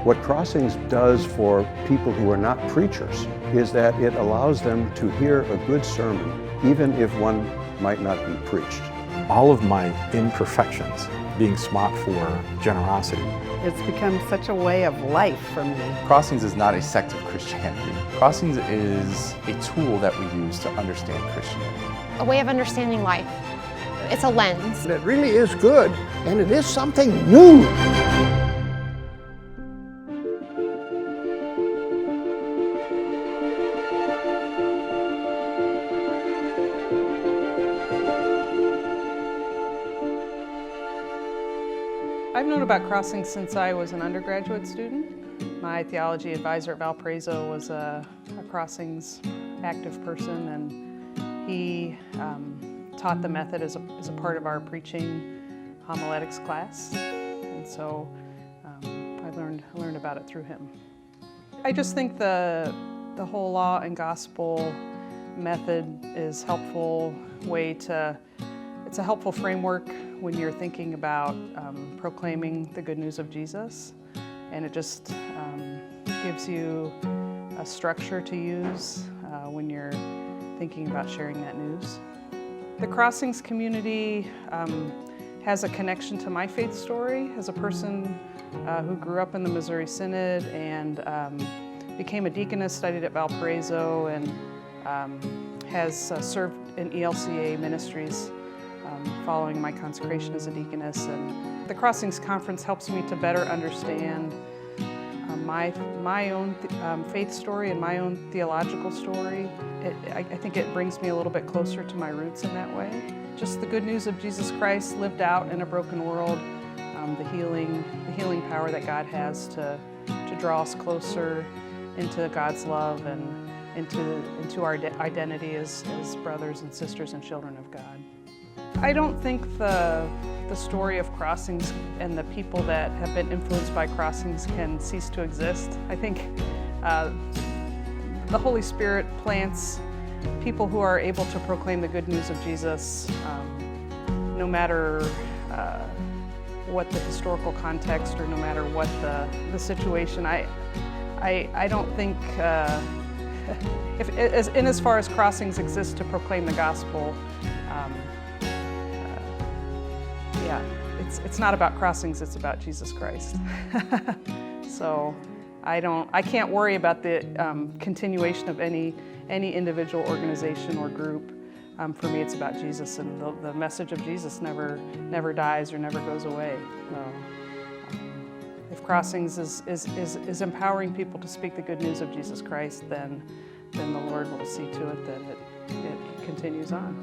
What Crossings does for people who are not preachers is that it allows them to hear a good sermon, even if one might not be preached. All of my imperfections being smart for generosity. It's become such a way of life for me. Crossings is not a sect of Christianity. Crossings is a tool that we use to understand Christianity. A way of understanding life. It's a lens. It really is good, and it is something new. I've known about Crossings since I was an undergraduate student. My theology advisor at Valparaiso was a Crossings active person, and he taught the method as a part of our preaching homiletics class. And so I learned about it through him. I just think the whole law and gospel method is a helpful way to, it's a helpful framework when you're thinking about proclaiming the good news of Jesus. And it just gives you a structure to use when you're thinking about sharing that news. The Crossings community has a connection to my faith story as a person who grew up in the Missouri Synod and became a deaconess, studied at Valparaiso, and has served in ELCA ministries following my consecration as a deaconess. And the Crossings Conference helps me to better understand my own faith story and my own theological story. I think it brings me a little bit closer to my roots in that way. Just the good news of Jesus Christ lived out in a broken world, the healing power that God has to draw us closer into God's love and into our identity as brothers and sisters and children of God. I don't think the story of Crossings and the people that have been influenced by Crossings can cease to exist. I think the Holy Spirit plants people who are able to proclaim the good news of Jesus, no matter what the historical context or no matter what the situation. I don't think, as far as Crossings exists to proclaim the gospel, yeah, it's not about Crossings, it's about Jesus Christ. So I can't worry about the continuation of any individual organization or group. For me, it's about Jesus, and the message of Jesus never dies or never goes away. So, if Crossings is empowering people to speak the good news of Jesus Christ, then the Lord will see to it that it continues on.